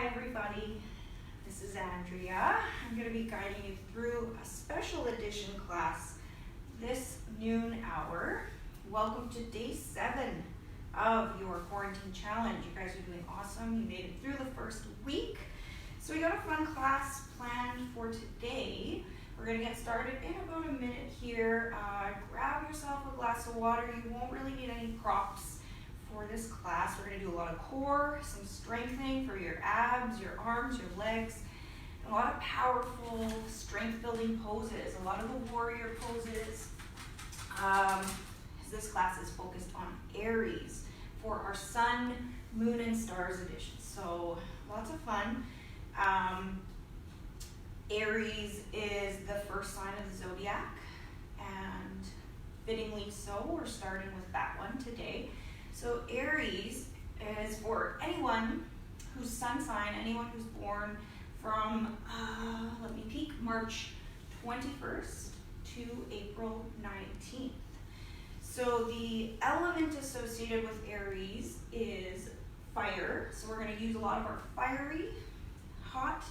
Hi everybody, this is Andrea. I'm going to be guiding you through a special edition class this noon hour. Welcome to day 7 of your quarantine challenge. You guys are doing awesome. You made it through the first week. So we got a fun class planned for today. We're going to get started in about a minute here. Grab yourself a glass of water. You won't really need any props for this class. We're going to do a lot of core, some strengthening for your abs, your arms, your legs, a lot of powerful strength building poses, a lot of the warrior poses. This class is focused on Aries for our Sun, Moon, and Stars edition. So lots of fun. Aries is the first sign of the zodiac, and fittingly so, we're starting with that one today. So Aries is for anyone whose sun sign, anyone who's born from, March 21st to April 19th. So the element associated with Aries is fire. So we're going to use a lot of our fiery, hot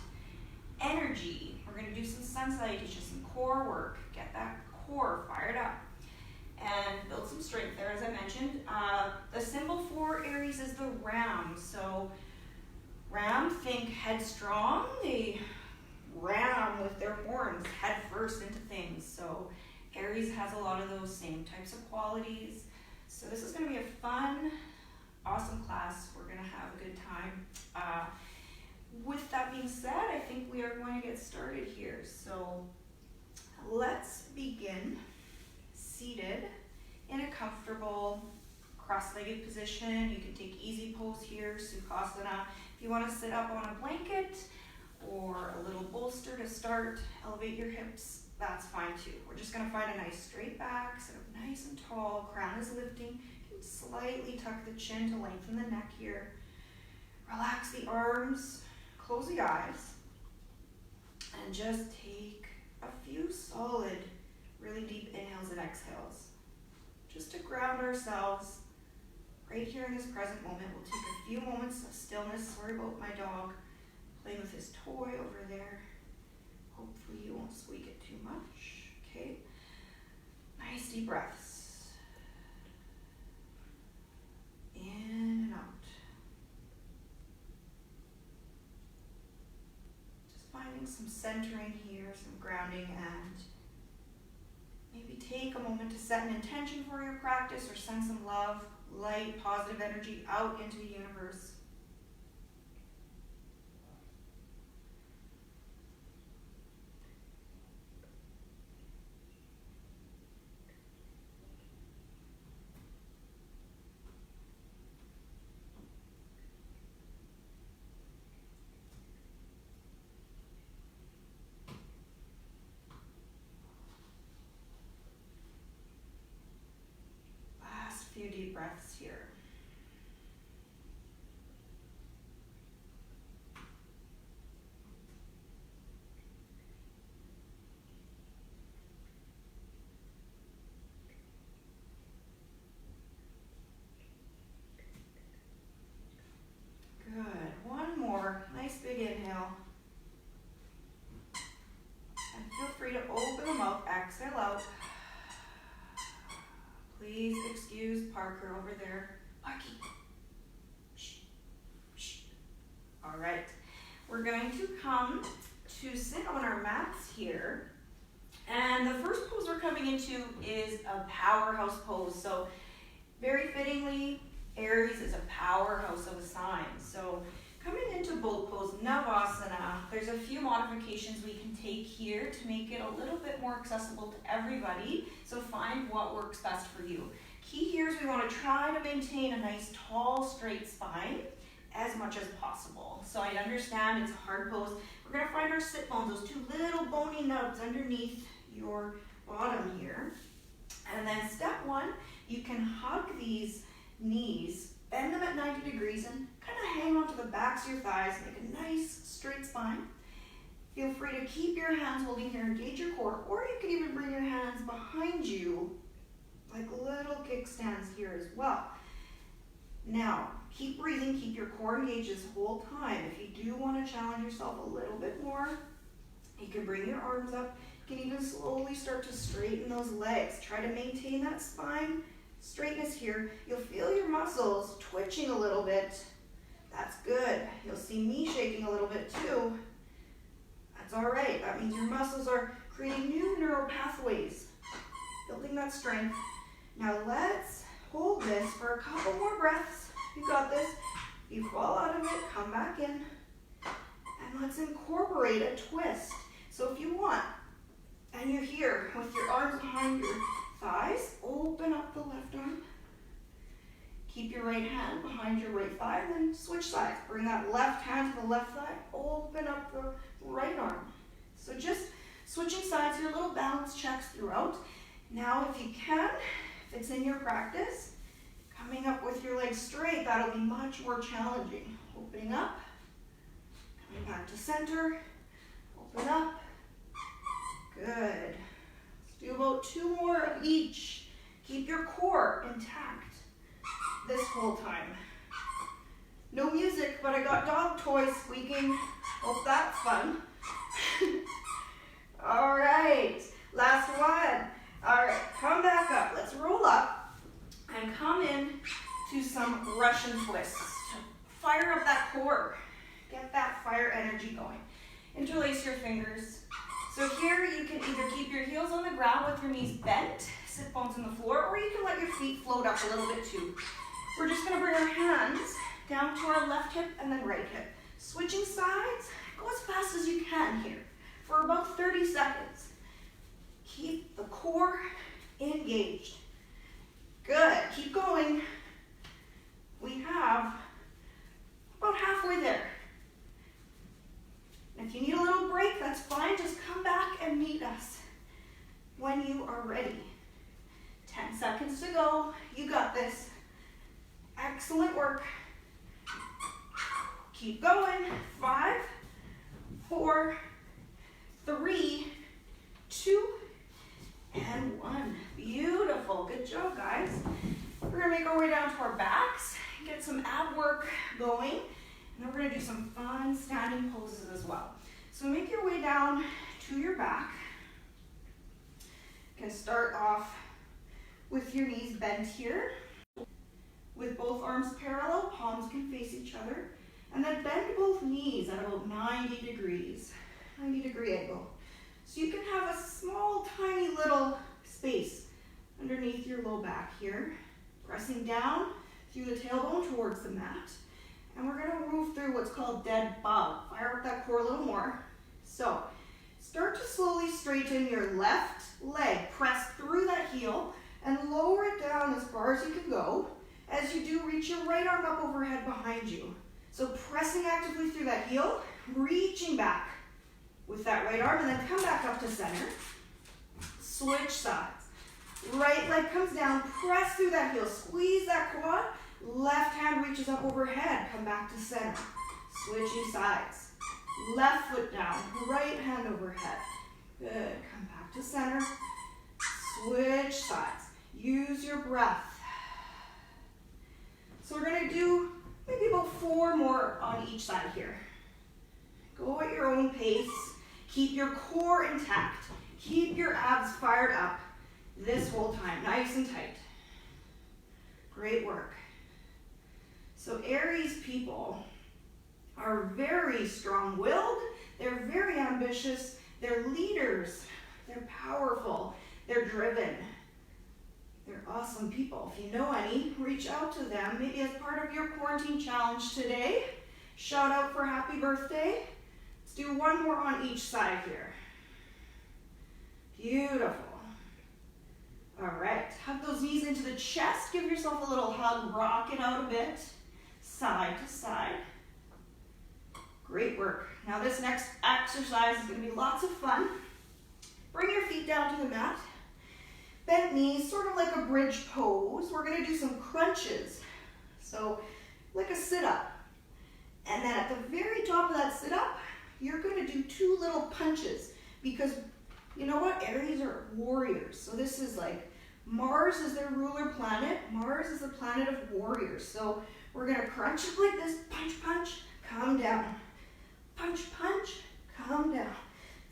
energy. We're going to do some sun salutation, some core work, get that core fired up, and build some strength there, as I mentioned. The symbol for Aries is the ram. So ram, think headstrong. They ram with their horns head first into things. So Aries has a lot of those same types of qualities. So this is going to be a fun, awesome class. We're going to have a good time. With that being said, I think we are going to get started here. So let's begin seated in a comfortable cross-legged position. You can take easy pose here, Sukhasana. If you want to sit up on a blanket or a little bolster to start, elevate your hips, that's fine too. We're just going to find a nice straight back, sit up nice and tall, crown is lifting. You can slightly tuck the chin to lengthen the neck here. Relax the arms, close the eyes, and just take a few solid, really deep inhales and exhales, just to ground ourselves right here in this present moment. We'll take a few moments of stillness. Sorry about my dog playing with his toy over there. Hopefully you won't squeak it too much. Okay, nice deep breaths. In and out. Just finding some centering here, some grounding, and maybe take a moment to set an intention for your practice or send some love, light, positive energy out into the universe. Few deep breaths here. Good. One more. Nice big inhale. And feel free to open the mouth, exhale out. Please excuse Parker over there. Parky. Shh. Shh. All right. We're going to come to sit on our mats here. And the first pose we're coming into is a powerhouse pose. So very fittingly, Aries is a powerhouse of a sign. So coming into boat pose, Navasana, there's a few modifications we can take here to make it a little bit more accessible to everybody. So find what works best for you. Key here is we want to try to maintain a nice tall straight spine as much as possible. So I understand it's a hard pose. We're going to find our sit bones, those two little bony nubs underneath your bottom here. And then step 1, you can hug these knees, bend them at 90 degrees, and kind of hang onto the backs of your thighs, make a nice straight spine. Feel free to keep your hands holding here, engage your core, or you can even bring your hands behind you like little kickstands here as well. Now, keep breathing, keep your core engaged this whole time. If you do want to challenge yourself a little bit more, you can bring your arms up. You can even slowly start to straighten those legs. Try to maintain that spine straightness here. You'll feel your muscles twitching a little bit. That's good. You'll see me shaking a little bit too. That's all right. That means your muscles are creating new neural pathways, building that strength. Now let's hold this for a couple more breaths. You got this. You fall out of it, come back in. And let's incorporate a twist. So if you want, and you're here with your arms behind your thighs, open up the left arm. Keep your right hand behind your right thigh, and then switch sides. Bring that left hand to the left thigh, open up the right arm. So just switching sides here, little balance checks throughout. Now if you can, if it's in your practice, coming up with your legs straight, that'll be much more challenging. Opening up, coming back to center, open up. Good. Let's do about 2 more of each. Keep your core intact this whole time. No music, but I got dog toys squeaking. Hope that's fun. All right, last one. All right, come back up. Let's roll up and come in to some Russian twists. Fire up that core. Get that fire energy going. Interlace your fingers. So here you can either keep your heels on the ground with your knees bent, sit bones on the floor, or you can let your feet float up a little bit too. We're just gonna bring our hands down to our left hip and then right hip. Switching sides, go as fast as you can here for about 30 seconds. Keep the core engaged. Good, keep going. We have about halfway there. If you need a little break, that's fine. Just come back and meet us when you are ready. 10 seconds to go. You got this. Excellent work. Keep going. 5, 4, 3, 2, and 1. Beautiful. Good job, guys. We're going to make our way down to our backs, get some ab work going. And then we're going to do some fun standing poses as well. So make your way down to your back. You can start off with your knees bent here. With both arms parallel, palms can face each other. And then bend both knees at about 90 degrees, 90-degree angle. So you can have a small, tiny little space underneath your low back here. Pressing down through the tailbone towards the mat. And we're going to move through what's called dead bug. Fire up that core a little more. So start to slowly straighten your left leg. Press through that heel and lower it down as far as you can go. As you do, reach your right arm up overhead behind you. So pressing actively through that heel, reaching back with that right arm, and then come back up to center. Switch sides. Right leg comes down, press through that heel, squeeze that quad. Left hand reaches up overhead, come back to center. Switching sides. Left foot down, right hand overhead. Good, come back to center. Switch sides. Use your breath. So we're gonna do maybe about 4 more on each side here. Go at your own pace. Keep your core intact. Keep your abs fired up this whole time, nice and tight. Great work. So Aries people are very strong-willed, they're very ambitious, they're leaders, they're powerful, they're driven. They're awesome people. If you know any, reach out to them, maybe as part of your quarantine challenge today. Shout out for happy birthday. Let's do 1 more on each side here. Beautiful. All right, hug those knees into the chest. Give yourself a little hug, rock it out a bit, side to side. Great work. Now this next exercise is going to be lots of fun. Bring your feet down to the mat. Bent knees, sort of like a bridge pose. We're going to do some crunches. So like a sit-up. And then at the very top of that sit-up, you're going to do 2 little punches because you know what? Aries are warriors. So this is like Mars is their ruler planet. Mars is the planet of warriors. So We're gonna crunch up like this, punch, punch, come down. Punch, punch, come down.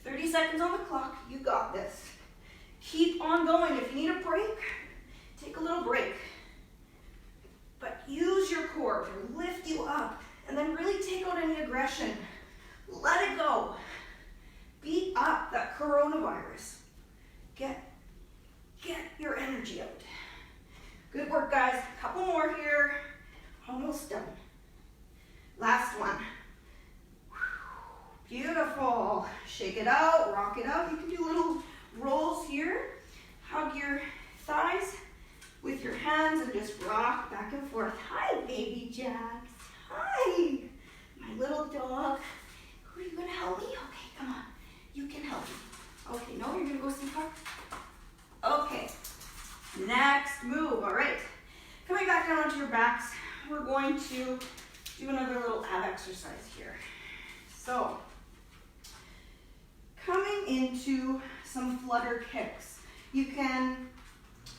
30 seconds on the clock, you got this. Keep on going. If you need a break, take a little break. But use your core to lift you up and then really take out any aggression. Let it go. Beat up that coronavirus. Get your energy out. Good work, guys. A couple more here. Almost done. Last one. Beautiful. Shake it out, rock it out. You can do little rolls here. Hug your thighs with your hands and just rock back and forth. Hi, baby Jax. Hi, my little dog. Who are you gonna help me? Okay, come on. You can help me. Okay, no, you're gonna go see Park? Okay, next move. All right, coming back down onto your backs, we're going to do another little ab exercise here. So, coming into some flutter kicks, you can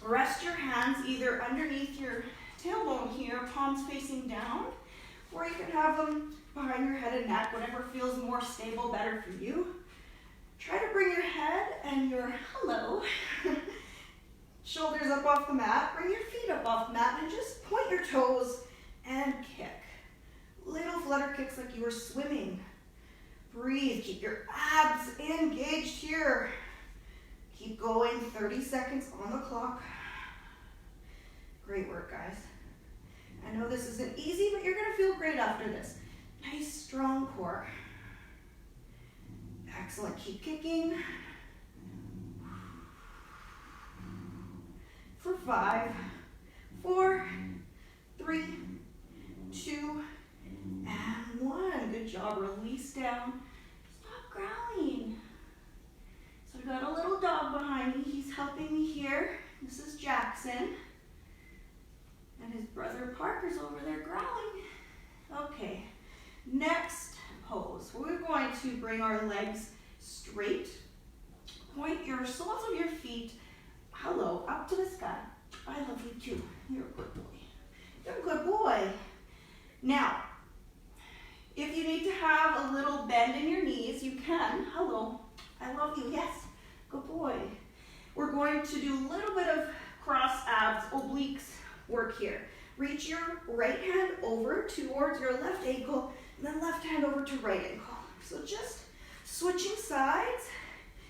rest your hands either underneath your tailbone here, palms facing down, or you can have them behind your head and neck, whatever feels more stable, better for you. Try to bring your head and your shoulders up off the mat. Bring your feet up off the mat and just point your toes and kick. Little flutter kicks like you were swimming. Breathe, keep your abs engaged here. Keep going, 30 seconds on the clock. Great work, guys. I know this isn't easy, but you're gonna feel great after this. Nice, strong core. Excellent, keep kicking. For 5, 4, 3, 2, and 1. Good job, release down. Stop growling. So I've got a little dog behind me. He's helping me here. This is Jackson. And his brother Parker's over there growling. Okay, next pose. We're going to bring our legs straight. Point your soles of your feet, up to the sky. I love you too. You're a good boy. You're a good boy. Now, if you need to have a little bend in your knees, you can. I love you. Yes, good boy. We're going to do a little bit of cross abs, obliques work here. Reach your right hand over towards your left ankle, and then left hand over to right ankle. So just switching sides,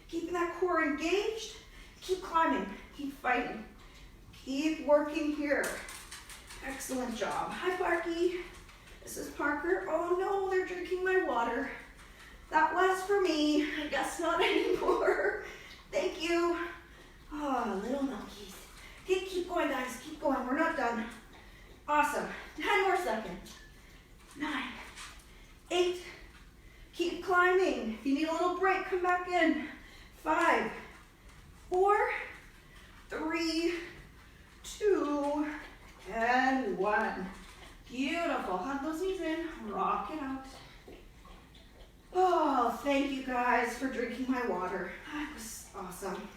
keeping that core engaged. Keep climbing, keep fighting, keep working here. Excellent job. Hi, Parky. This is Parker. Oh no, they're drinking my water. That was for me. I guess not anymore. Thank you. Oh, little monkeys. Okay, keep going, guys. Keep going. We're not done. Awesome. 10 more seconds. 9, 8. Keep climbing. If you need a little break, come back in. 5, 4, 3, 2, and 1. Beautiful. Hug those knees in. Rock it out. Oh, thank you guys for drinking my water. That was awesome.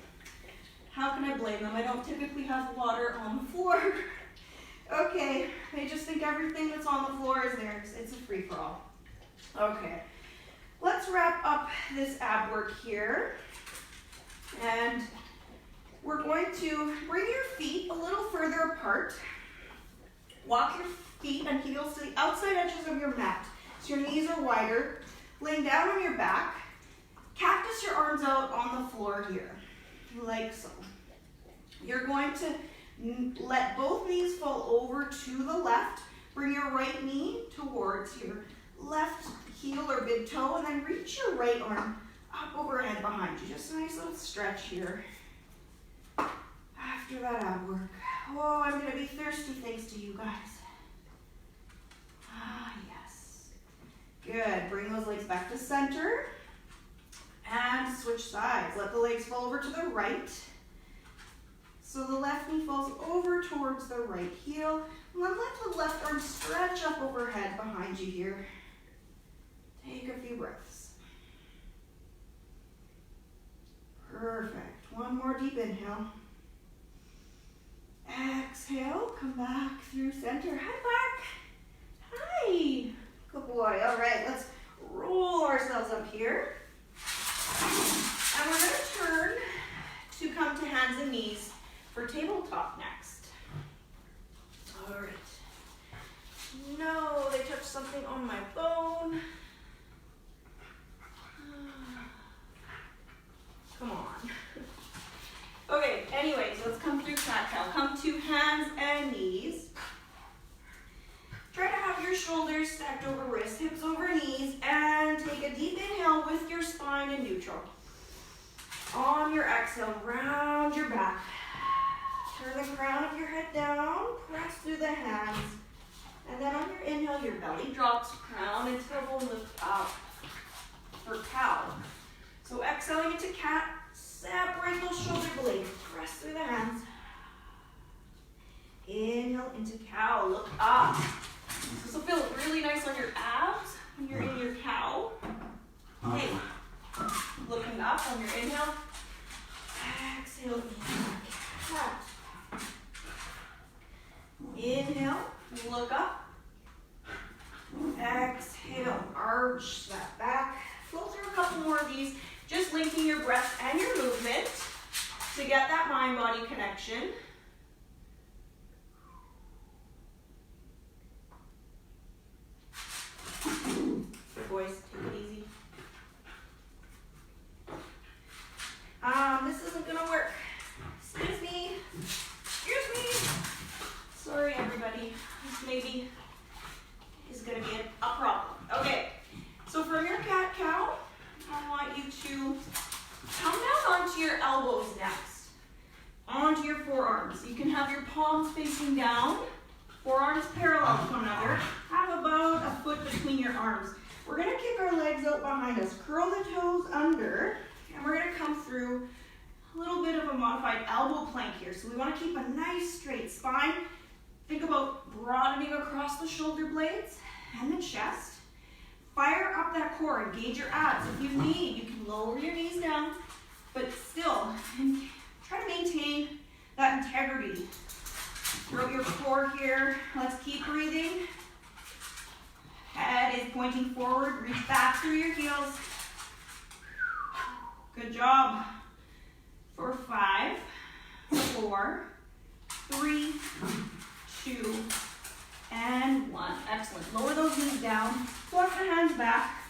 How can I blame them? I don't typically have water on the floor. Okay, they just think everything that's on the floor is theirs. It's a free-for-all. Okay, let's wrap up this ab work here. And we're going to bring your feet a little further apart. Walk your feet and heels to the outside edges of your mat. So your knees are wider. Laying down on your back. Cactus your arms out on the floor here, like so. You're going to let both knees fall over to the left. Bring your right knee towards your left heel or big toe, and then reach your right arm up overhead behind you. Just a nice little stretch here. After that ab work. Oh, I'm gonna be thirsty thanks to you guys. Ah, yes. Good, bring those legs back to center. And switch sides. Let the legs fall over to the right. So the left knee falls over towards the right heel. And then let the left arm stretch up overhead behind you here. Take a few breaths. Perfect. One more deep inhale. Exhale, come back through center. Hi, Park. boy. All right, let's roll ourselves up here. And we're going to turn to come to hands and knees for tabletop next. All right. No, they touched something on my bone. Come on. Okay, anyways, let's come through cat-cow. Come to hands and knees. Try to have your shoulders stacked over wrists, hips over knees, and take a deep inhale with your spine in neutral. On your exhale, round your back. Turn the crown of your head down, press through the hands. And then on your inhale, your belly drops, crown and tailbone lift up for cow. So exhaling into cat, separate those shoulder blades, press through the hands. Inhale into cow, look up. This will feel really nice on your abs when you're in your cow. Hey, looking up on your inhale. Exhale into cat. Inhale, look up. Exhale, arch that back. Flow through a couple more of these, just linking your breath and your movement to get that mind-body connection. Good boys, take it easy. This isn't gonna work. Excuse me. Excuse me. Sorry, everybody. This maybe is gonna be a problem. Okay, so from your cat-cow, I want you to come down onto your elbows next, onto your forearms. You can have your palms facing down, forearms parallel to one another. Have about a foot between your arms. We're gonna kick our legs out behind us, curl the toes under, and we're gonna come through a little bit of a modified elbow plank here. So we wanna keep a nice straight spine. Think about broadening across the shoulder blades and the chest. Fire up that core, engage your abs. If you need, you can lower your knees down, but still, try to maintain that integrity throughout your core here. Let's keep breathing. Head is pointing forward, reach back through your heels. Good job. For 5, 4, 3, 2, and 1. Excellent. Lower those knees down. Walk the hands back.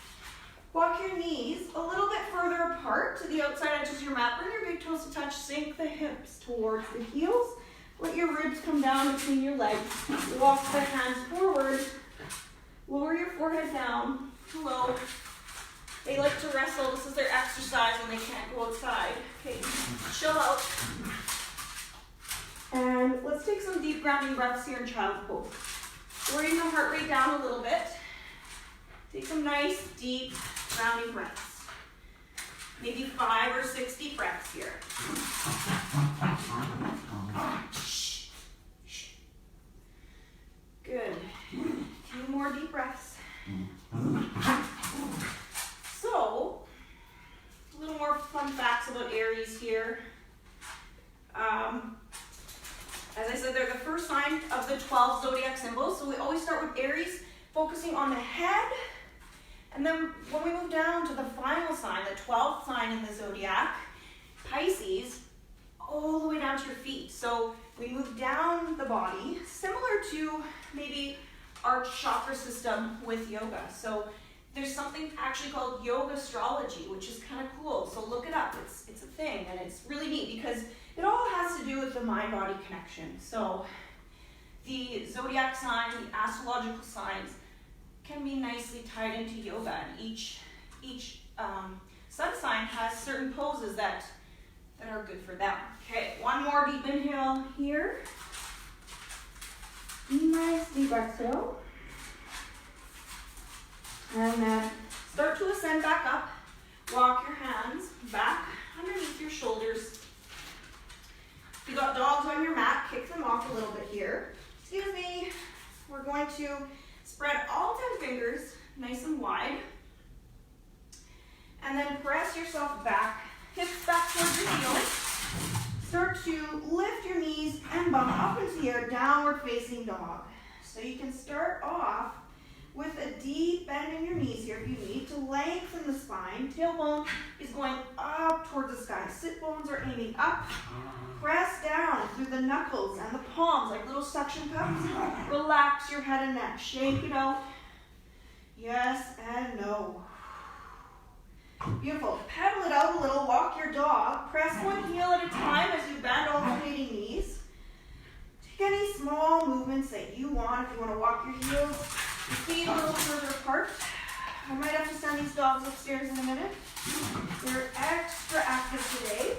Walk your knees a little bit further apart to the outside edges of your mat. Bring your big toes to touch. Sink the hips towards the heels. Let your ribs come down between your legs. Walk the hands forward. Lower your forehead down. Hello. They like to wrestle. This is their exercise when they can't go outside. Okay, chill out. And let's take some deep grounding breaths here in child's pose. Bring the heart rate down a little bit. Take some nice, deep, grounding breaths. Maybe 5 or 6 deep breaths here. Good. A few more deep breaths. So, a little more fun facts about Aries here. As I said, they're the first sign of the 12 zodiac symbols. So we always start with Aries, focusing on the head. And then when we move down to the final sign, the 12th sign in the zodiac, Pisces, all the way down to your feet. So we move down the body, similar to maybe our chakra system with yoga. So there's something actually called yoga astrology, which is kind of cool. So look it up. It's a thing, and it's really neat because it all has to do with the mind-body connection. So the zodiac sign, the astrological signs can be nicely tied into yoga, and each sun sign has certain poses that are good for them. Okay, one more deep inhale here. Nice deep exhale. And then start to ascend back up. Walk your hands back underneath your shoulders. If you got dogs on your mat, kick them off a little bit here. Excuse me. We're going to spread all 10 fingers nice and wide. And then press yourself back, hips back towards your heels. Start to lift your knees and bump up into your downward facing dog. So you can start off with a deep bend in your knees here if you need to lengthen the spine. Tailbone is going up towards the sky. Sit bones are aiming up. Press down through the knuckles and the palms like little suction cups. Relax your head and neck. Shake it out. Yes and no. Beautiful. Pedal it out a little. Walk your dog. Press one heel at a time as you bend alternating knees. Take any small movements that you want. If you want to walk your heels, your feet a little further apart. I might have to send these dogs upstairs in a minute. They're extra active today.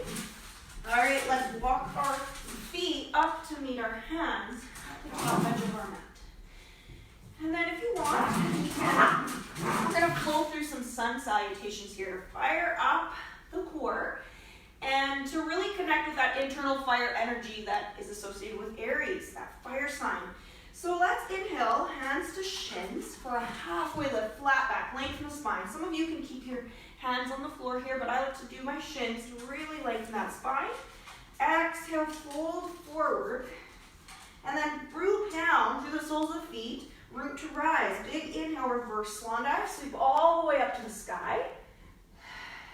All right, let's walk our feet up to meet our hands at the top edge of our mat. And then if you want, we're going to flow through some sun salutations here. Fire up the core and to really connect with that internal fire energy that is associated with Aries, that fire sign. So let's inhale, hands to shins for a halfway lift, flat back, lengthen the spine. Some of you can keep your hands on the floor here, but I like to do my shins to really lengthen that spine. Exhale, fold forward, and then root down through the soles of the feet, root to rise. Big inhale, reverse swan dive, sweep all the way up to the sky.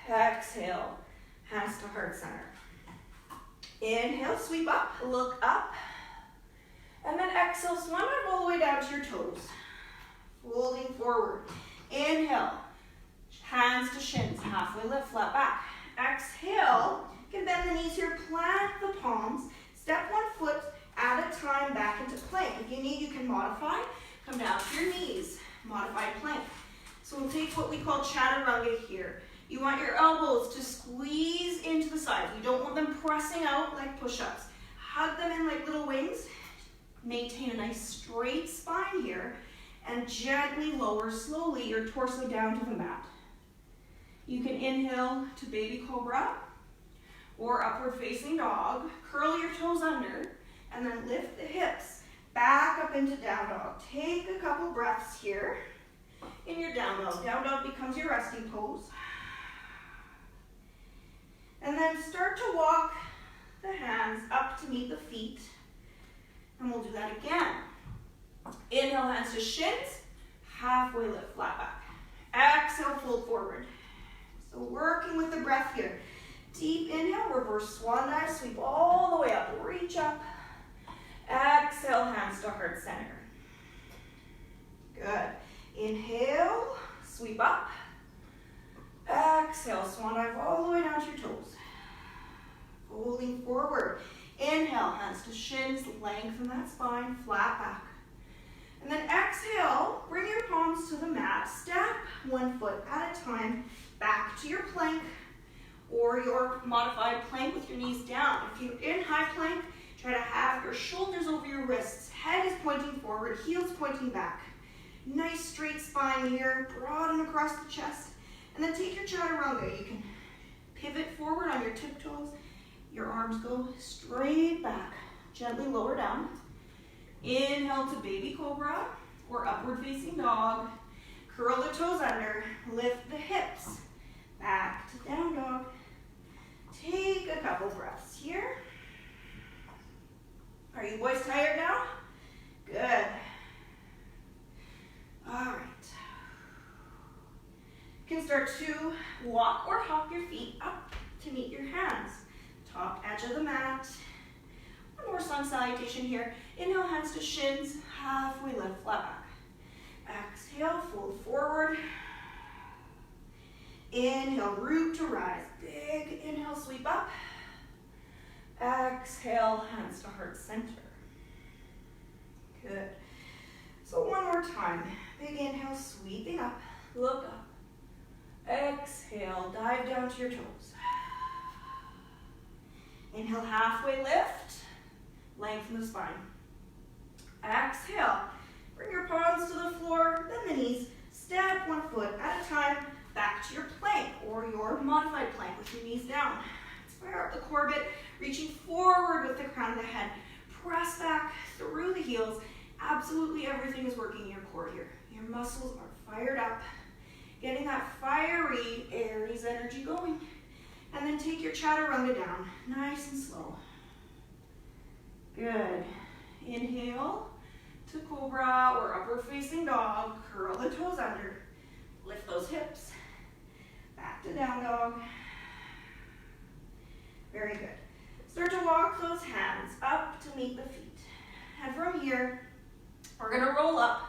Exhale, hands to heart center. Inhale, sweep up, look up. And then exhale, swan dive all the way down to your toes. Folding forward. Inhale, hands to shins, halfway lift, flat back. Exhale, you can bend the knees here, plant the palms, step one foot at a time back into plank. If you need, you can modify. Come down to your knees, modified plank. So we'll take what we call chaturanga here. You want your elbows to squeeze into the sides. You don't want them pressing out like push-ups. Hug them in like little wings. Maintain a nice straight spine here and gently lower slowly your torso down to the mat. You can inhale to baby cobra or upward facing dog. Curl your toes under and then lift the hips back up into down dog. Take a couple breaths here in your down dog. Down dog becomes your resting pose. And then start to walk the hands up to meet the feet. And we'll do that again. Inhale, hands to shins. Halfway lift, flat back. Exhale, fold forward. So working with the breath here. Deep inhale, reverse swan dive. Sweep all the way up. Reach up. Exhale, hands to heart center. Good. Inhale, sweep up. Exhale, swan dive all the way down to your toes. Folding forward. Inhale, hands to shins, lengthen that spine, flat back. And then exhale, bring your palms to the mat. Step one foot at a time back to your plank or your modified plank with your knees down. If you're in high plank, try to have your shoulders over your wrists. Head is pointing forward, heels pointing back. Nice straight spine here, broaden across the chest. And then take your chaturanga. You can pivot forward on your tiptoes. Your arms go straight back, gently lower down. Inhale to baby cobra or upward facing dog. Curl the toes under, lift the hips, back to down dog. Take a couple breaths here. Are you boys tired now? Good. All right. You can start to walk or hop your feet up to meet your hands. Top edge of the mat. One more sun salutation here. Inhale, hands to shins, halfway lift, flat back. Exhale, fold forward. Inhale, root to rise. Big inhale, sweep up. Exhale, hands to heart center. Good. So one more time. Big inhale, sweeping up, look up. Exhale, dive down to your toes. Inhale, halfway lift, lengthen the spine. Exhale, bring your palms to the floor, bend the knees, step one foot at a time back to your plank or your modified plank with your knees down. Fire up the core a bit, reaching forward with the crown of the head. Press back through the heels. Absolutely everything is working in your core here. Your muscles are fired up, getting that fiery Aries energy going. And then take your chaturanga down, nice and slow. Good. Inhale to cobra or upward facing dog. Curl the toes under. Lift those hips. Back to down dog. Very good. Start to walk those hands up to meet the feet. And from here, we're going to roll up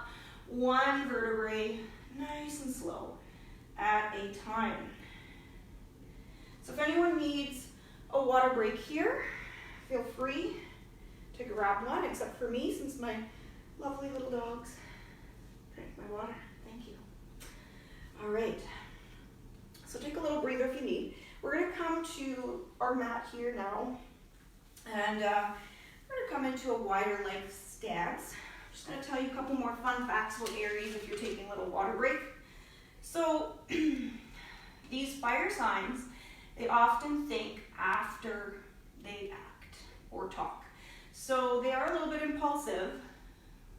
one vertebrae nice and slow at a time. So if anyone needs a water break here, feel free to grab one, except for me, since my lovely little dogs drink my water. Thank you. All right. So take a little breather if you need. We're going to come to our mat here now, and we're going to come into a wider leg stance. I'm just going to tell you a couple more fun facts about Aries if you're taking a little water break. So these fire signs, they often think after they act or talk. So they are a little bit impulsive,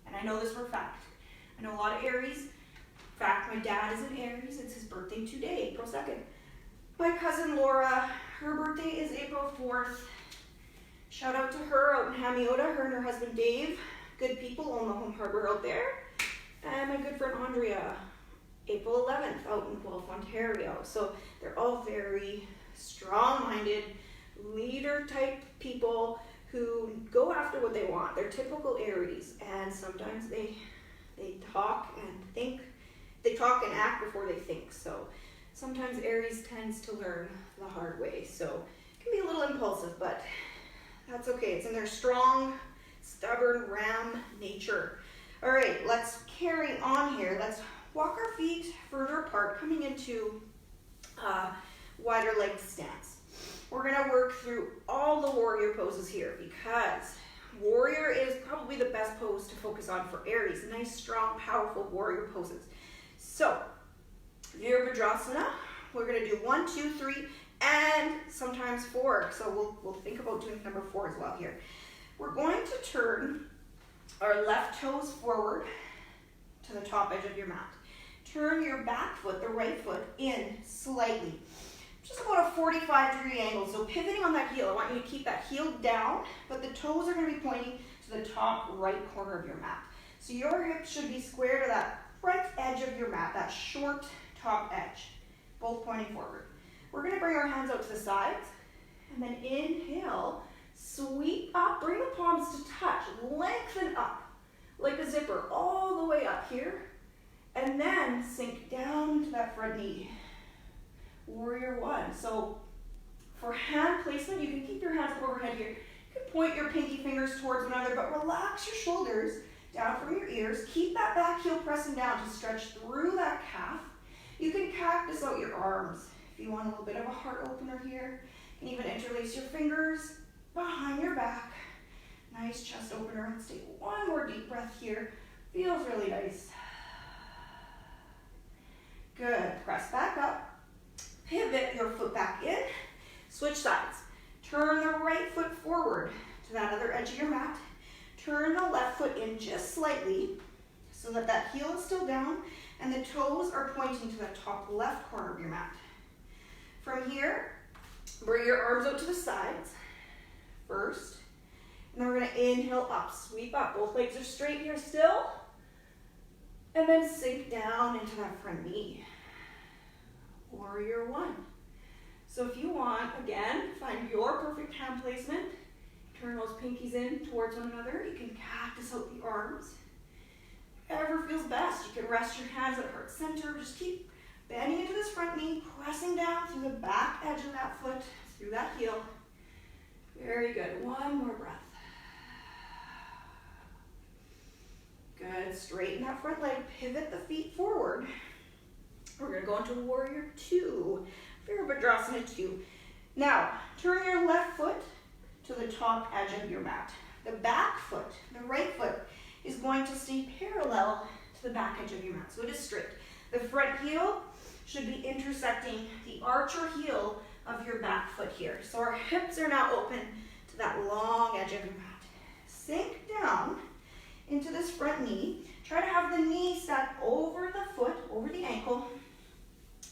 and I know this for a fact. I know a lot of Aries. In fact, my dad is an Aries. It's his birthday today, April 2nd. My cousin Laura, her birthday is April 4th. Shout out to her out in Hamiota, her and her husband Dave. Good people own the home harbor out there. And my good friend Andrea, April 11th, out in Guelph, Ontario. So they're all very strong-minded, leader-type people who go after what they want. They're typical Aries, and sometimes they talk and think. They talk and act before they think. So sometimes Aries tends to learn the hard way. So it can be a little impulsive, but that's okay. It's in their strong, stubborn ram nature. All right, let's carry on here. Let's walk our feet further apart, coming into wider leg stance. We're going to work through all the warrior poses here, because warrior is probably the best pose to focus on for Aries. Nice, strong, powerful warrior poses. So, Virabhadrasana, we're going to do 1, 2, 3, and sometimes 4. So we'll think about doing number 4 as well here. We're going to turn our left toes forward to the top edge of your mat. Turn your back foot, the right foot, in slightly. Just about a 45-degree angle. So pivoting on that heel, I want you to keep that heel down, but the toes are going to be pointing to the top right corner of your mat. So your hips should be square to that front edge of your mat, that short top edge, both pointing forward. We're going to bring our hands out to the sides, and then inhale, sweep up, bring the palms to touch, lengthen up like a zipper all the way up here, and then sink down to that front knee. Warrior 1. So for hand placement, you can keep your hands overhead here. You can point your pinky fingers towards one another, but relax your shoulders down from your ears. Keep that back heel pressing down to stretch through that calf. You can cactus out your arms if you want a little bit of a heart opener here. You can even interlace your fingers behind your back. Nice chest opener. Let's take one more deep breath here. Feels really nice. Good. Press back up. Pivot your foot back in. Switch sides. Turn the right foot forward to that other edge of your mat. Turn the left foot in just slightly so that that heel is still down and the toes are pointing to the top left corner of your mat. From here, bring your arms out to the sides first. And then we're going to inhale up, sweep up. Both legs are straight here still. And then sink down into that front knee. Warrior 1. So if you want, again, find your perfect hand placement. Turn those pinkies in towards one another. You can cactus out the arms. Whatever feels best. You can rest your hands at heart center. Just keep bending into this front knee, pressing down through the back edge of that foot, through that heel. Very good. One more breath. Good. Straighten that front leg. Pivot the feet forward. We're going to go into Warrior 2. Virabhadrasana 2. Now, turn your left foot to the top edge of your mat. The back foot, the right foot, is going to stay parallel to the back edge of your mat. So it is straight. The front heel should be intersecting the arch or heel of your back foot here. So our hips are now open to that long edge of your mat. Sink down into this front knee. Try to have the knee stack over the foot, over the ankle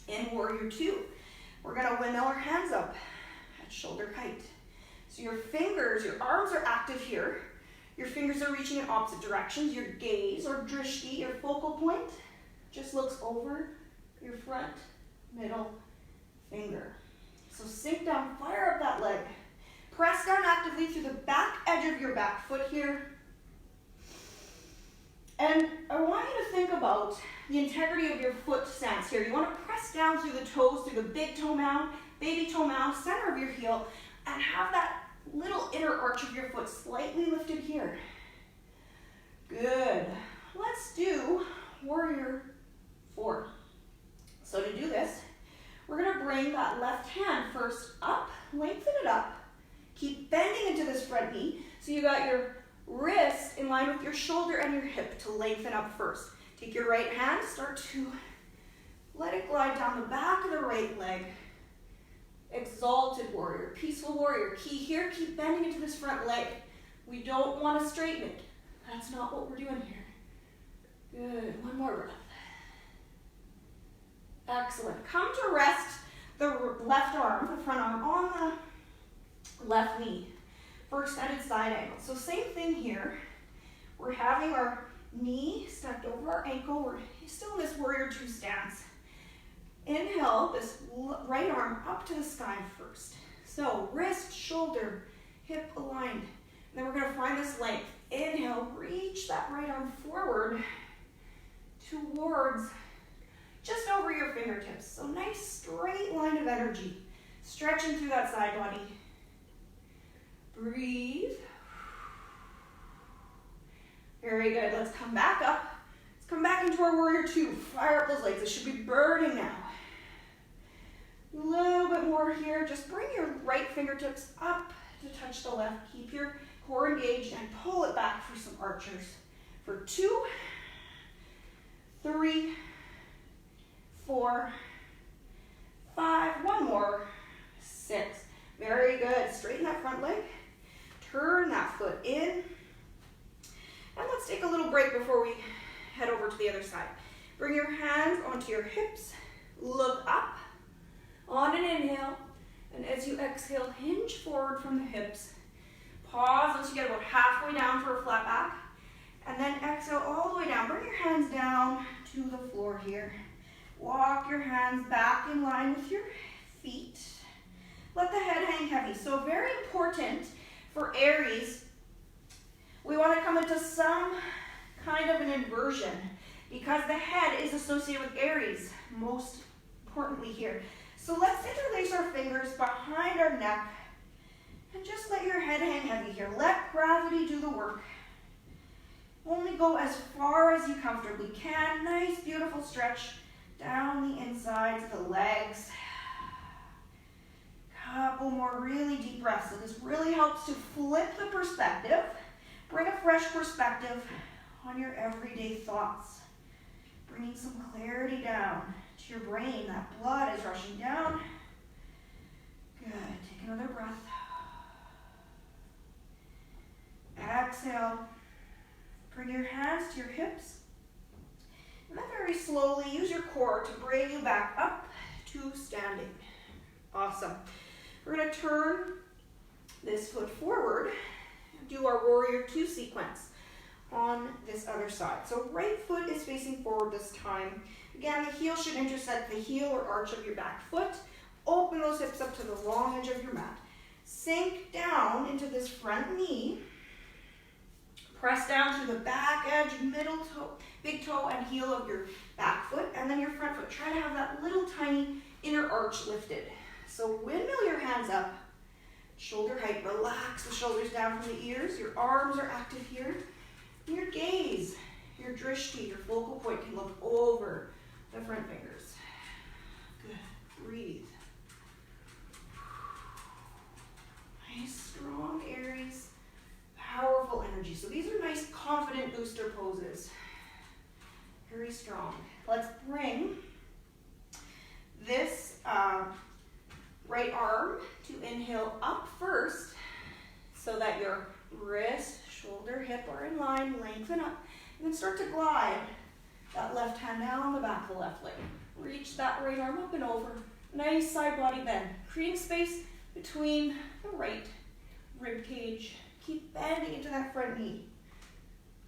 in Warrior 2. We're going to windmill our hands up at shoulder height. So your fingers, your arms are active here. Your fingers are reaching in opposite directions. Your gaze or drishti, your focal point, just looks over your front middle finger. So sink down, fire up that leg. Press down actively through the back edge of your back foot here. And I want you to think about the integrity of your foot stance here. You want to press down through the toes, through the big toe mound, baby toe mound, center of your heel, and have that little inner arch of your foot slightly lifted here. Good. Let's do warrior 4. So to do this, we're going to bring that left hand first up, lengthen it up, keep bending into this front knee. So you got your wrist in line with your shoulder and your hip to lengthen up first. Take your right hand, start to let it glide down the back of the right leg. Exalted warrior, peaceful warrior. Key here, keep bending into this front leg. We don't want to straighten it. That's not what we're doing here. Good, one more breath. Excellent. Come to rest the left arm, the front arm, on the left knee for extended side angle. So same thing here. We're having our knee stacked over our ankle. We're still in this warrior 2 stance. Inhale, this right arm up to the sky first. So wrist, shoulder, hip aligned. And then we're going to find this length. Inhale, reach that right arm forward towards just over your fingertips. So nice straight line of energy. Stretching through that side body. Breathe. Very good. Let's come back up. Let's come back into our warrior 2. Fire up those legs. It should be burning now. A little bit more here. Just bring your right fingertips up to touch the left. Keep your core engaged and pull it back for some archers. For 2, 3, 4, 5. One more. 6. Very good. Straighten that front leg. Turn that foot in. And let's take a little break before we head over to the other side. Bring your hands onto your hips. Look up on an inhale. And as you exhale, hinge forward from the hips. Pause once you get about halfway down for a flat back. And then exhale all the way down. Bring your hands down to the floor here. Walk your hands back in line with your feet. Let the head hang heavy. So very important for Aries, we want to come into some kind of an inversion because the head is associated with Aries, most importantly here. So let's interlace our fingers behind our neck and just let your head hang heavy here. Let gravity do the work. Only go as far as you comfortably can. Nice, beautiful stretch down the insides of the legs. Couple more really deep breaths. So this really helps to flip the perspective. Bring a fresh perspective on your everyday thoughts. Bringing some clarity down to your brain. That blood is rushing down. Good. Take another breath. Exhale. Bring your hands to your hips. And then very slowly use your core to bring you back up to standing. Awesome. We're going to turn this foot forward and do our warrior 2 sequence on this other side. So right foot is facing forward this time. Again, the heel should intersect the heel or arch of your back foot. Open those hips up to the long edge of your mat. Sink down into this front knee. Press down through the back edge, middle toe, big toe and heel of your back foot, and then your front foot. Try to have that little tiny inner arch lifted. So windmill your hands up, shoulder height. Relax the shoulders down from the ears. Your arms are active here. And your gaze, your drishti, your focal point can look over the front fingers. Good. Breathe. Nice, strong Aries. Powerful energy. So these are nice, confident booster poses. Very strong. Let's bring this right arm to inhale up first so that your wrist, shoulder, hip are in line. Lengthen up. And then start to glide that left hand down the back of the left leg. Reach that right arm up and over. Nice side body bend. Creating space between the right rib cage. Keep bending into that front knee.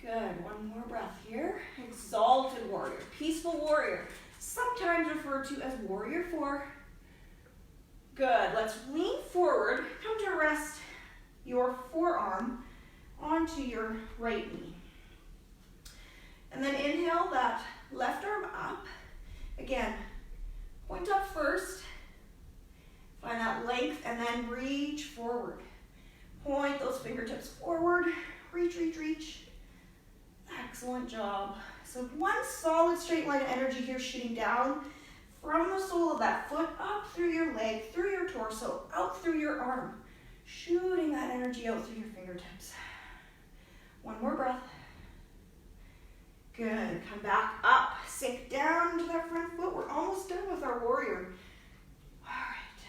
Good, one more breath here. Exalted warrior, peaceful warrior, sometimes referred to as warrior 4. Good, let's lean forward, come to rest your forearm onto your right knee. And then inhale that left arm up. Again, point up first, find that length, and then reach forward. Point those fingertips forward, reach, reach, reach. Excellent job. So one solid straight line of energy here shooting down from the sole of that foot up through your leg, through your torso, out through your arm. Shooting that energy out through your fingertips. One more breath. Good. Come back up. Sink down to that front foot. We're almost done with our warrior. All right.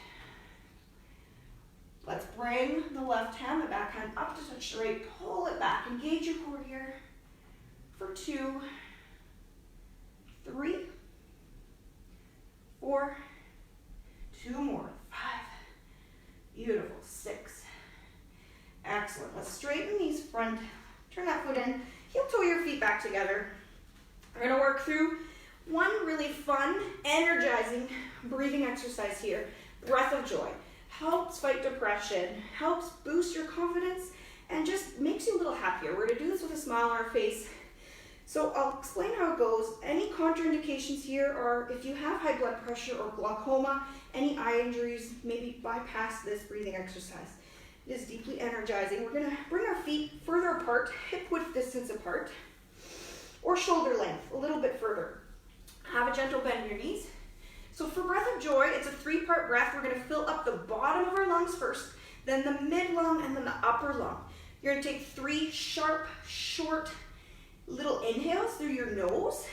Let's bring the left hand, the back hand up to touch the right. Pull it back. Engage your core here. For 2, 3, 4, 2 more, 5, beautiful, 6. Excellent. Let's straighten these front, turn that foot in, heel toe your feet back together. We're going to work through one really fun, energizing breathing exercise here. Breath of joy. Helps fight depression, helps boost your confidence, and just makes you a little happier. We're going to do this with a smile on our face. So I'll explain how it goes. Any contraindications here are if you have high blood pressure or glaucoma, any eye injuries, maybe bypass this breathing exercise. It is deeply energizing. We're going to bring our feet further apart, hip width distance apart, or shoulder length, a little bit further. Have a gentle bend in your knees. So for breath of joy, it's a 3-part breath. We're going to fill up the bottom of our lungs first, then the mid lung, and then the upper lung. You're going to take 3 sharp, short, little inhales through your nose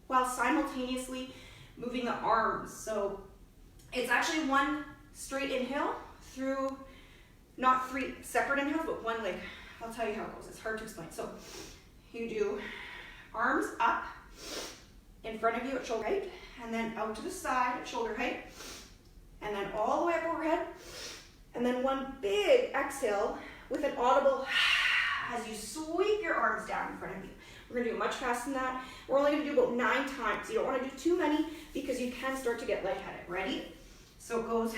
while simultaneously moving the arms. So it's actually one straight inhale through, not 3 separate inhales, but one leg. I'll tell you how it goes. It's hard to explain. So you do arms up in front of you at shoulder height, and then out to the side at shoulder height, and then all the way up overhead, and then one big exhale with an audible as you sweep your arms down in front of you. We're going to do it much faster than that. We're only going to do about 9 times. You don't want to do too many because you can start to get lightheaded. Ready? So it goes.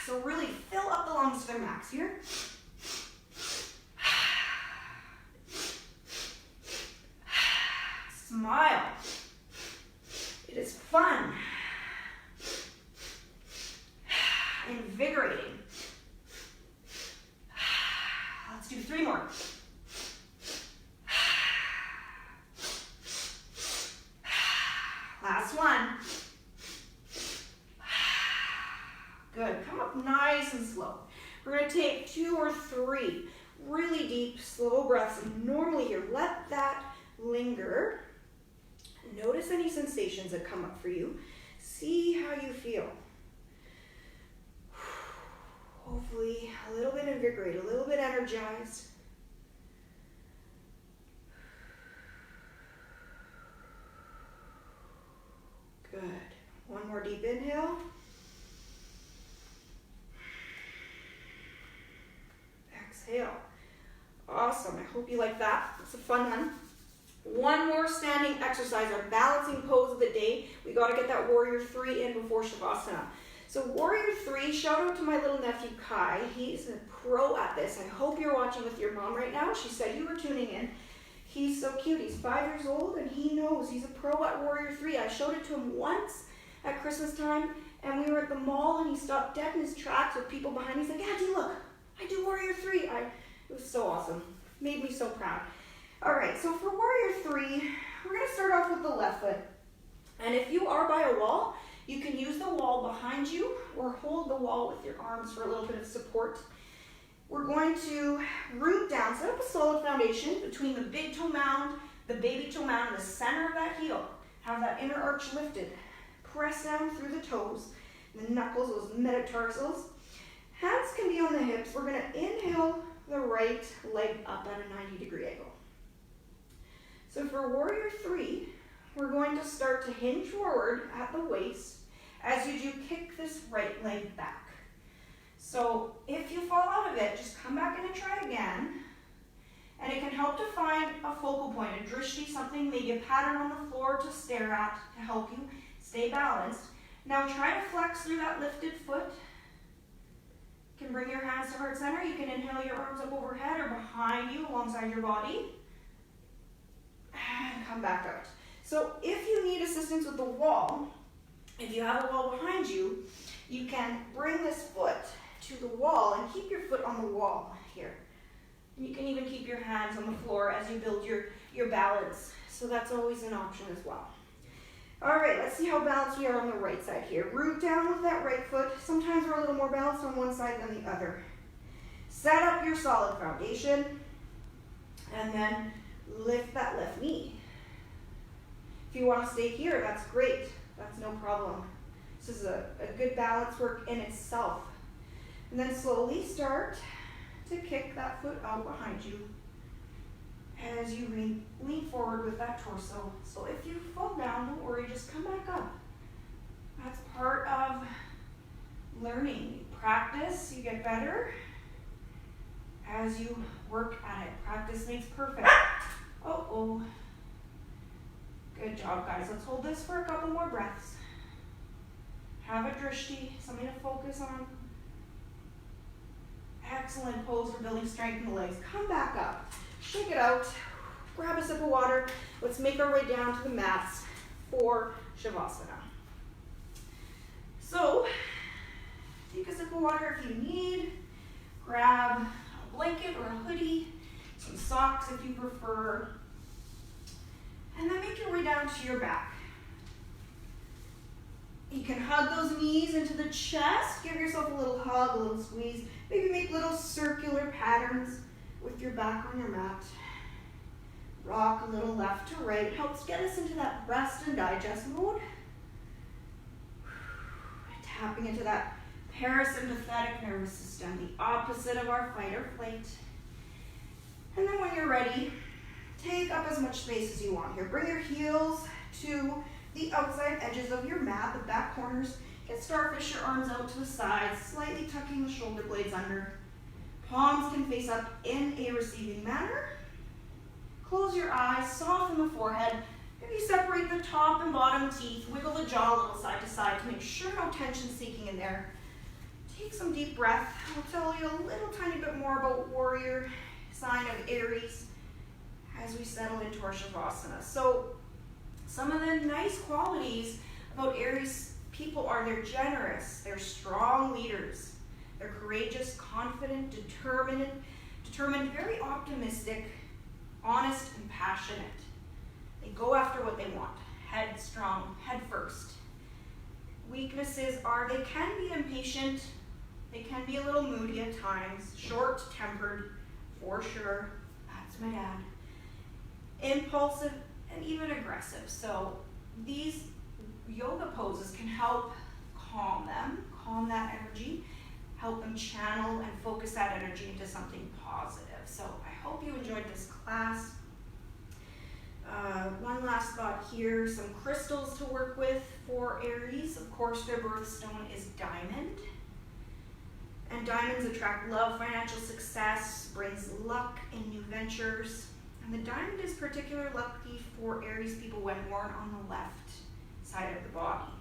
So really fill up the lungs to their max here. Smile. It is fun. Invigorating. Let's do 3 more. Last one. Good. Come up nice and slow. We're going to take 2 or 3 really deep, slow breaths. And normally here, let that linger. Notice any sensations that come up for you. See how you feel. Hopefully a little bit invigorated, a little bit energized. Good. One more deep inhale. Exhale. Awesome. I hope you like that. It's a fun one. One more standing exercise, our balancing pose of the day. We got to get that warrior 3 in before Shavasana. So warrior 3, shout out to my little nephew Kai. He's a pro at this. I hope you're watching with your mom right now. She said you were tuning in. He's so cute. He's 5 years old and he knows he's a pro at warrior 3. I showed it to him once at Christmas time and we were at the mall and he stopped dead in his tracks with people behind. He's like, Auntie, look, I do warrior 3. It was so awesome. Made me so proud. All right, so for warrior 3, we're going to start off with the left foot. And if you are by a wall, you can use the wall behind you or hold the wall with your arms for a little bit of support. We're going to root down, set up a solid foundation between the big toe mound, the baby toe mound, and the center of that heel. Have that inner arch lifted. Press down through the toes, the knuckles, those metatarsals. Hands can be on the hips. We're going to inhale the right leg up at a 90-degree angle. So for warrior 3, we're going to start to hinge forward at the waist as you do kick this right leg back. So if you fall out of it, just come back in and try again. And it can help to find a focal point, a drishti, something, maybe a pattern on the floor to stare at to help you stay balanced. Now try to flex through that lifted foot. You can bring your hands to heart center. You can inhale your arms up overhead or behind you alongside your body. And come back out. So if you need assistance with the wall, if you have a wall behind you, you can bring this foot to the wall and keep your foot on the wall here. You can even keep your hands on the floor as you build your balance. So that's always an option as well. All right, let's see how balanced we are on the right side here. Root down with that right foot. Sometimes we're a little more balanced on one side than the other. Set up your solid foundation and then lift that left knee. If you want to stay here, that's great. That's no problem. This is a good balance work in itself. And then slowly start to kick that foot out behind you as you lean forward with that torso. So if you fall down, don't worry, just come back up. That's part of learning. You practice, you get better as you work at it. Practice makes perfect. Uh-oh. Good job, guys. Let's hold this for a couple more breaths. Have a drishti, something to focus on. Excellent pose for building strength in the legs. Come back up. Shake it out. Grab a sip of water. Let's make our way down to the mats for Shavasana. So, take a sip of water if you need. Grab a blanket or a hoodie, some socks if you prefer. And then make your way down to your back. You can hug those knees into the chest. Give yourself a little hug, a little squeeze. Maybe make little circular patterns with your back on your mat. Rock a little left to right. Helps get us into that rest and digest mode. Tapping into that parasympathetic nervous system, the opposite of our fight or flight. And then when you're ready, take up as much space as you want here. Bring your heels to the outside edges of your mat, the back corners. Get starfish your arms out to the sides, slightly tucking the shoulder blades under. Palms can face up in a receiving manner. Close your eyes, soften the forehead. Maybe separate the top and bottom teeth. Wiggle the jaw a little side to side to make sure no tension seeking in there. Take some deep breath. I'll tell you a little tiny bit more about warrior sign of Aries as we settle into our Shavasana. So some of the nice qualities about Aries people are they're generous, they're strong leaders, they're courageous, confident, determined, very optimistic, honest, and passionate. They go after what they want, headstrong, head first. Weaknesses are they can be impatient, they can be a little moody at times, short-tempered, for sure. That's my dad. Impulsive and even aggressive. So these yoga poses can help calm them, calm that energy, help them channel and focus that energy into something positive. So I hope you enjoyed this class. One last thought here, some crystals to work with for Aries. Of course, their birthstone is diamond. And diamonds attract love, financial success, brings luck in new ventures. And the diamond is particularly lucky for Aries people when worn on the left side of the body.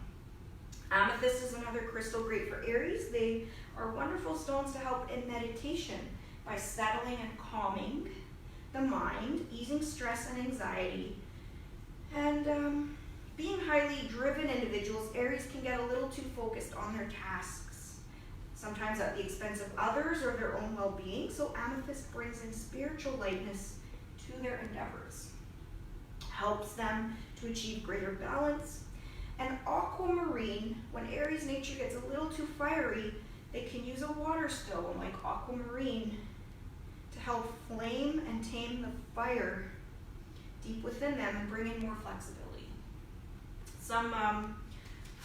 Amethyst is another crystal great for Aries. They are wonderful stones to help in meditation by settling and calming the mind, easing stress and anxiety. And being highly driven individuals, Aries can get a little too focused on their tasks, sometimes at the expense of others or their own well-being. So amethyst brings in spiritual lightness to their endeavors, helps them to achieve greater balance. And aquamarine, when Aries nature gets a little too fiery, they can use a water stone like aquamarine to help flame and tame the fire deep within them and bring in more flexibility.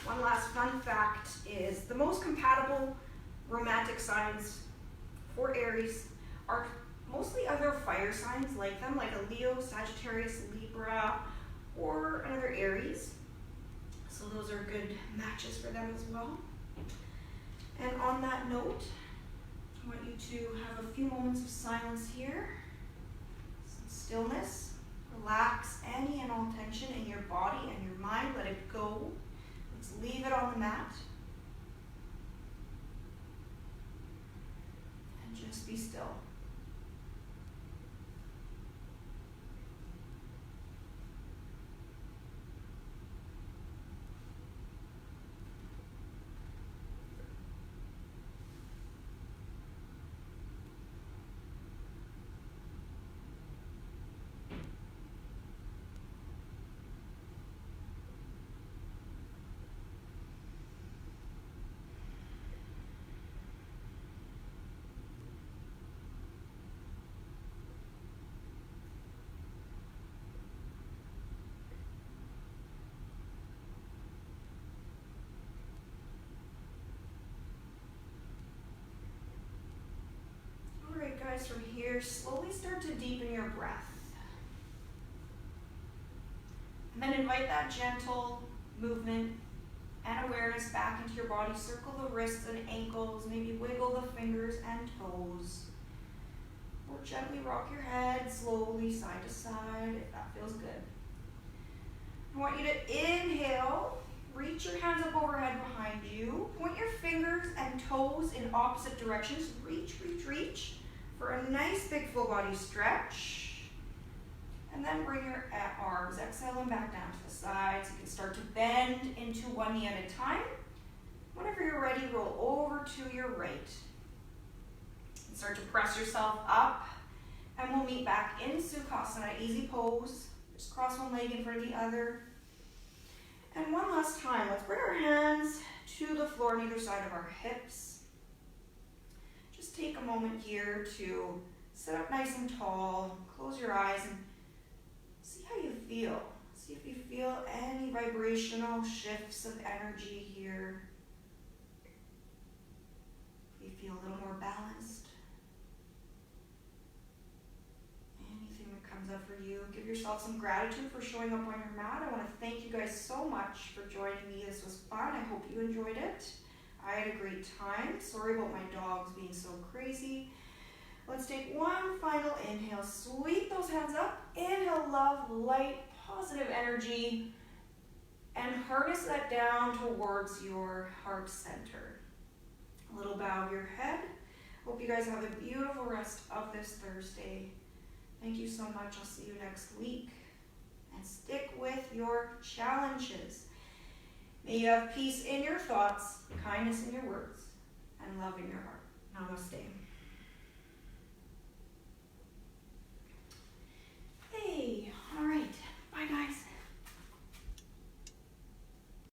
One last fun fact is the most compatible romantic signs for Aries are mostly other fire signs like them, like a Leo, Sagittarius, Libra, or another Aries. So those are good matches for them as well. And on that note, I want you to have a few moments of silence here. stillness. Relax any and all tension in your body and your mind. Let it go. Let's leave it on the mat. And just be still. Alright guys, from here, slowly start to deepen your breath. And then invite that gentle movement and awareness back into your body. Circle the wrists and ankles, maybe wiggle the fingers and toes. Or gently rock your head slowly side to side if that feels good. I want you to inhale, reach your hands up overhead behind you, point your fingers and toes in opposite directions. Reach, reach, reach for a nice big full body stretch. And then bring your arms, exhaling back down to the sides. You can start to bend into one knee at a time. Whenever you're ready, roll over to your right. And start to press yourself up. And we'll meet back in Sukhasana, easy pose. Just cross one leg in front of the other. And one last time, let's bring our hands to the floor on either side of our hips. Just take a moment here to sit up nice and tall. Close your eyes and see how you feel. See if you feel any vibrational shifts of energy here. If you feel a little more balanced. Anything that comes up for you. Give yourself some gratitude for showing up on your mat. I want to thank you guys so much for joining me. This was fun. I hope you enjoyed it. I had a great time. Sorry about my dogs being so crazy. Let's take one final inhale. Sweep those hands up. Inhale, love, light, positive energy. And harness that down towards your heart center. A little bow of your head. Hope you guys have a beautiful rest of this Thursday. Thank you so much. I'll see you next week. And stick with your challenges. May you have peace in your thoughts, kindness in your words, and love in your heart. Namaste.